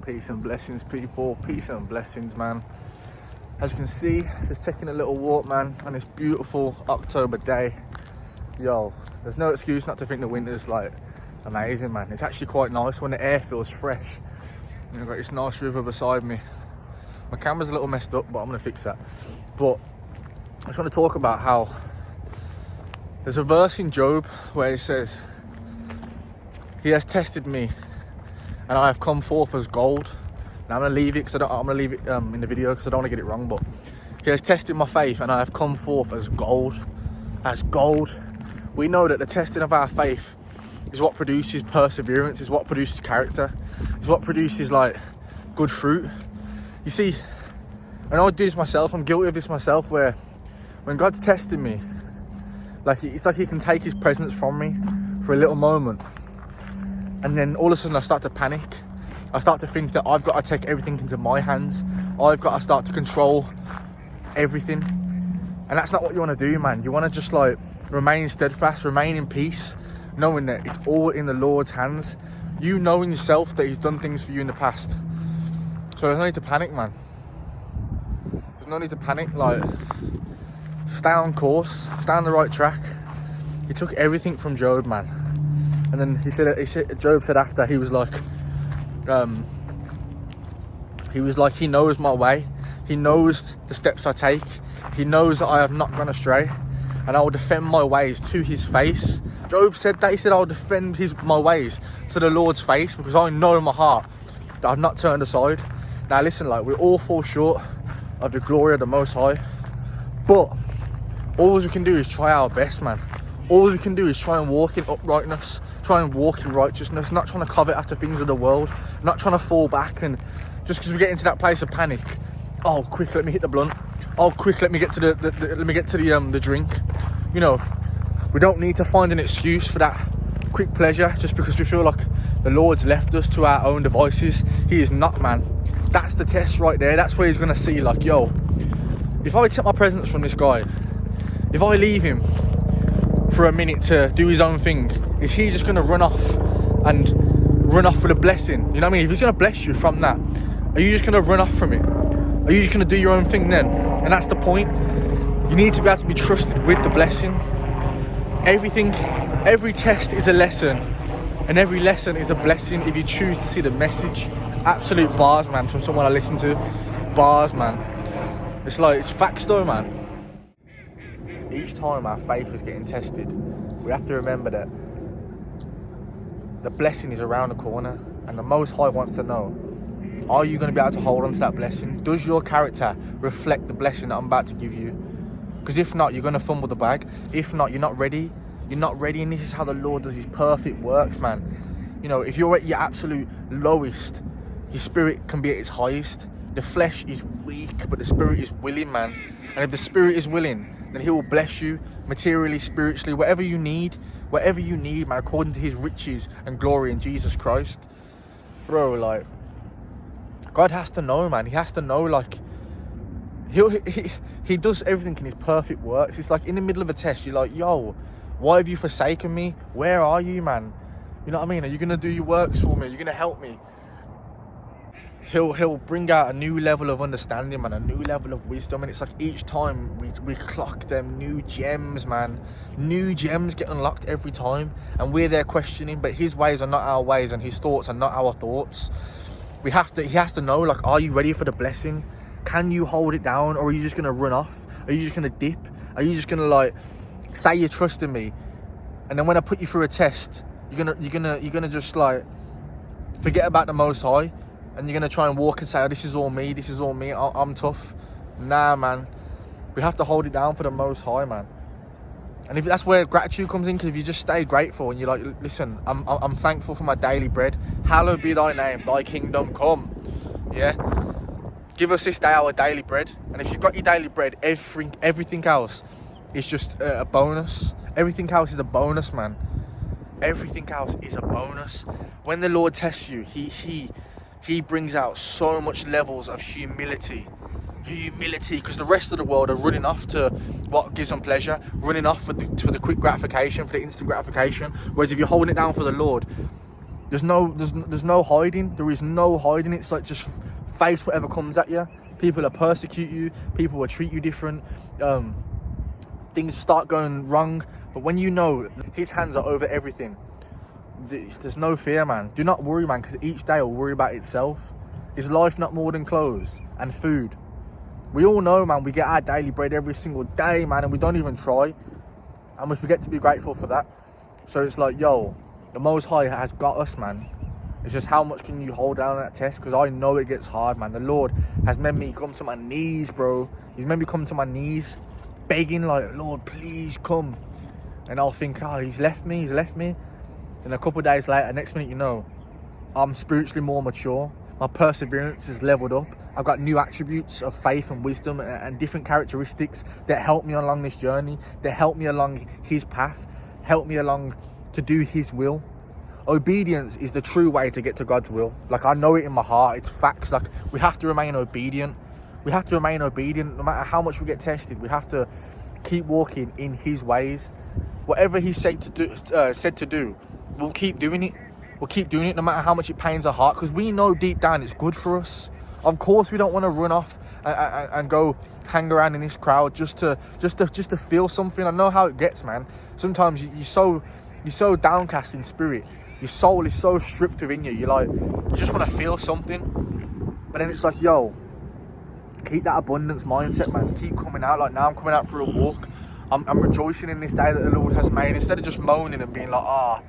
Peace and blessings, people. Peace and blessings, man. As you can see, just taking a little walk, man, on this beautiful October day. Yo, there's no excuse not to think the winter's like amazing, man. It's actually quite nice when the air feels fresh. And I've got this nice river beside me. My camera's a little messed up, but I'm gonna fix that. But I just want to talk about how there's a verse in Job where it says, "He has tested me, and I have come forth as gold." Now I'm gonna leave it because I'm gonna leave it in the video because I don't want to get it wrong. But he has tested my faith, and I have come forth as gold. As gold. We know that the testing of our faith is what produces perseverance, is what produces character, is what produces like good fruit. You see, and I do this myself. I'm guilty of this myself. Where when God's testing me, like it's like He can take His presence from me for a little moment. And then all of a sudden I start to panic. I start to think that I've got to take everything into my hands. I've got to start to control everything. And that's not what you want to do, man. You want to just like remain steadfast, remain in peace, knowing that it's all in the Lord's hands. You know in yourself that He's done things for you in the past. So there's no need to panic, man. There's no need to panic. Like, stay on course, stay on the right track. He took everything from Job, man. And then Job said after, he was like, he knows my way. He knows the steps I take. He knows that I have not gone astray. And I will defend my ways to His face. Job said that. He said, I'll defend my ways to the Lord's face, because I know in my heart that I've not turned aside. Now listen, like, we all fall short of the glory of the Most High. But all we can do is try our best, man. All we can do is try and walk in uprightness, try and walk in righteousness, not trying to covet after things of the world, not trying to fall back. And just because we get into that place of panic, oh, quick, let me hit the blunt. Oh, quick, let me get to the drink. You know, we don't need to find an excuse for that quick pleasure just because we feel like the Lord's left us to our own devices. He is not, man. That's the test right there. That's where He's gonna see, like, yo, if I take my presence from this guy, if I leave him for a minute to do his own thing, is he just gonna run off with a blessing? You know what I mean? If He's gonna bless you from that, are you just gonna run off from it? Are you just gonna do your own thing then? And that's the point. You need to be able to be trusted with the blessing. Every test is a lesson, and every lesson is a blessing if you choose to see the message. Absolute bars, man, from someone I listen to. Bars, man. It's facts though, man. Each time our faith is getting tested, we have to remember that the blessing is around the corner, and the Most High wants to know, are you going to be able to hold on to that blessing? Does your character reflect the blessing that I'm about to give you? Because if not, you're going to fumble the bag. If not, you're not ready. You're not ready, and this is how the Lord does His perfect works, man. You know, if you're at your absolute lowest, your spirit can be at its highest. The flesh is weak, but the spirit is willing, man. And if the spirit is willing, then He will bless you materially, spiritually, whatever you need, man, according to His riches and glory in Jesus Christ. Bro, like, God has to know, man. He has to know, like, he does everything in His perfect works. It's like in the middle of a test, you're like, yo, why have you forsaken me? Where are you, man? You know what I mean? Are you going to do your works for me? Are you going to help me? He'll bring out a new level of understanding, man, a new level of wisdom. And it's like each time we clock them new gems, man. New gems get unlocked every time. And we're there questioning, but His ways are not our ways, and His thoughts are not our thoughts. He has to know, like, are you ready for the blessing? Can you hold it down, or are you just going to run off? Are you just going to dip? Are you just going to, like, say you're trusting me, and then when I put you through a test, you're gonna just like forget about the Most High, and you're gonna try and walk and say, oh, this is all me, I'm tough. Nah, man, we have to hold it down for the Most High, man. And if that's where gratitude comes in, because if you just stay grateful and you're like, listen, I'm thankful for my daily bread. Hallowed be thy name, thy kingdom come. Yeah, give us this day our daily bread. And if you've got your daily bread, everything else is just a bonus. Everything else is a bonus, man. Everything else is a bonus. When the Lord tests you, he brings out so much levels of humility, because the rest of the world are running off to what gives them pleasure, running off for the quick gratification, for the instant gratification. Whereas if you're holding it down for the Lord, there's no hiding. There is no hiding. It's like just face whatever comes at you. People will persecute you. People will treat you different. Things start going wrong. But when you know his hands are over everything, there's no fear, man. Do not worry, man, because each day will worry about itself. Is life not more than clothes and food? We all know, man, we get our daily bread every single day, man, and we don't even try. And we forget to be grateful for that. So it's like, yo, the Most High has got us, man. It's just how much can you hold down that test? Because I know it gets hard, man. The Lord has made me come to my knees, bro. He's made me come to my knees, begging, like, Lord, please come. And I'll think, oh, he's left me. And a couple of days later, next minute, you know, I'm spiritually more mature. My perseverance is leveled up. I've got new attributes of faith and wisdom and different characteristics that help me along this journey, that help me along his path, help me along to do his will. Obedience is the true way to get to God's will. Like, I know it in my heart. It's facts. Like, we have to remain obedient. We have to remain obedient no matter how much we get tested. We have to keep walking in his ways. Whatever he said to do, we'll keep doing it. We'll keep doing it no matter how much it pains our heart, because we know deep down it's good for us. Of course, we don't want to run off and go hang around in this crowd just to feel something. I know how it gets, man. Sometimes you're so downcast in spirit. Your soul is so stripped within you. You just want to feel something. But then it's like, yo, keep that abundance mindset, man. Keep coming out. Like, now I'm coming out for a walk. I'm rejoicing in this day that the Lord has made, instead of just moaning and being like,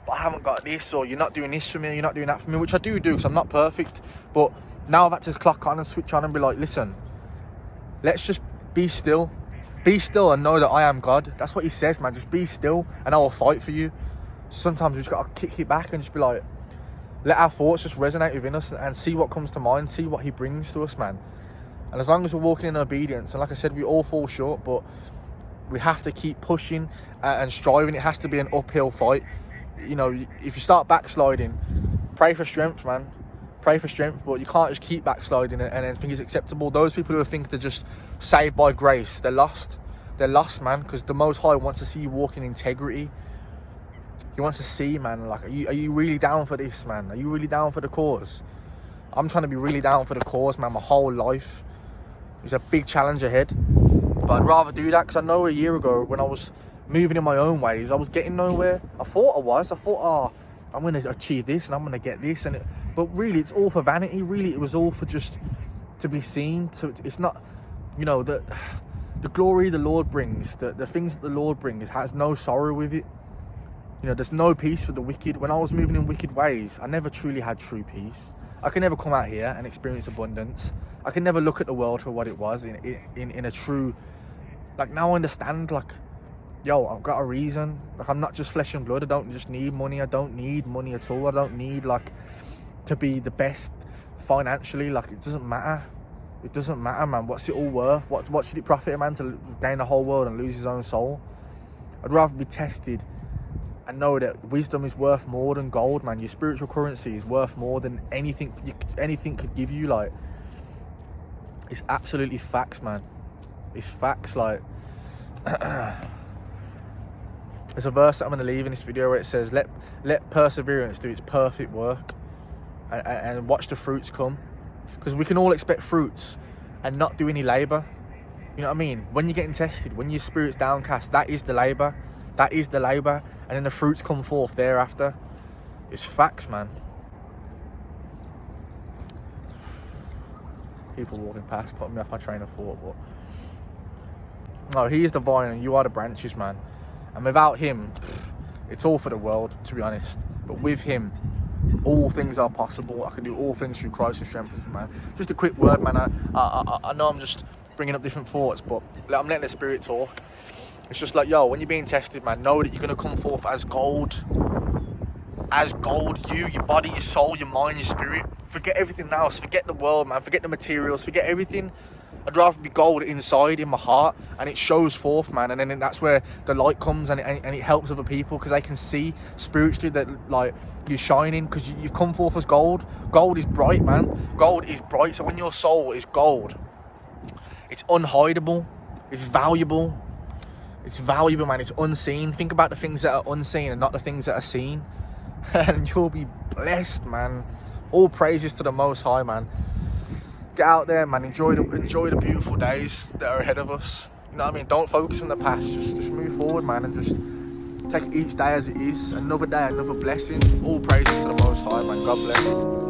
but I haven't got this, or you're not doing this for me, you're not doing that for me, which I do because I'm not perfect. But now I've had to clock on and switch on and be like, listen, let's just be still. Be still and know that I am God. That's what he says, man. Just be still and I will fight for you. Sometimes we just got to kick it back and just be like, let our thoughts just resonate within us and see what comes to mind, see what he brings to us, man. And as long as we're walking in obedience, and like I said, we all fall short, but we have to keep pushing and striving. It has to be an uphill fight. You know, if you start backsliding, pray for strength, man. Pray for strength, but you can't just keep backsliding and then think it's acceptable. Those people who think they're just saved by grace, they're lost. They're lost, man, because the Most High wants to see you walk in integrity. He wants to see, man, like, are you really down for this, man? Are you really down for the cause? I'm trying to be really down for the cause, man, my whole life. There's a big challenge ahead. But I'd rather do that, because I know a year ago when I was moving in my own ways, I was getting nowhere. I thought, I'm going to achieve this and I'm going to get this. But really, it's all for vanity. Really, it was all for just to be seen. It's not, you know, the glory the Lord brings, the things that the Lord brings has no sorrow with it. You know, there's no peace for the wicked. When I was moving in wicked ways, I never truly had true peace. I could never come out here and experience abundance. I could never look at the world for what it was in a true, like, now I understand, like, yo, I've got a reason. Like, I'm not just flesh and blood. I don't just need money. I don't need money at all. I don't need, like, to be the best financially. Like, it doesn't matter. It doesn't matter, man. What's it all worth? What should it profit a man to gain the whole world and lose his own soul? I'd rather be tested and know that wisdom is worth more than gold, man. Your spiritual currency is worth more than anything could give you. Like, it's absolutely facts, man. It's facts. Like, there's a verse that I'm going to leave in this video where it says, let perseverance do its perfect work and watch the fruits come. Because we can all expect fruits and not do any labour. You know what I mean? When you're getting tested, when your spirit's downcast, that is the labour. That is the labour. And then the fruits come forth thereafter. It's facts, man. People walking past, putting me off my train of thought. But no, he is the vine and you are the branches, man. And without him, It's all for the world, to be honest. But with him, all things are possible. I can do all things through Christ who strengthens me, man. Just a quick word, man. I know I'm just bringing up different thoughts, but I'm letting the Spirit talk. It's just like, yo, when you're being tested, man, know that you're going to come forth as gold. As gold, you, your body, your soul, your mind, your spirit. Forget everything else. Forget the world, man. Forget the materials. Forget everything. I'd rather be gold inside, in my heart, and it shows forth, man. And then that's where the light comes, and it helps other people, because they can see spiritually that, like, you're shining, because you've come forth as gold. Gold is bright, man. Gold is bright. So when your soul is gold, it's unhideable. It's valuable. It's valuable, man. It's unseen. Think about the things that are unseen and not the things that are seen. And you'll be blessed, man. All praises to the Most High, man. Get out there, man. Enjoy the beautiful days that are ahead of us. You know what I mean? Don't focus on the past. Just move forward, man, and just take each day as it is. Another day, another blessing. All praises to the Most High, man. God bless.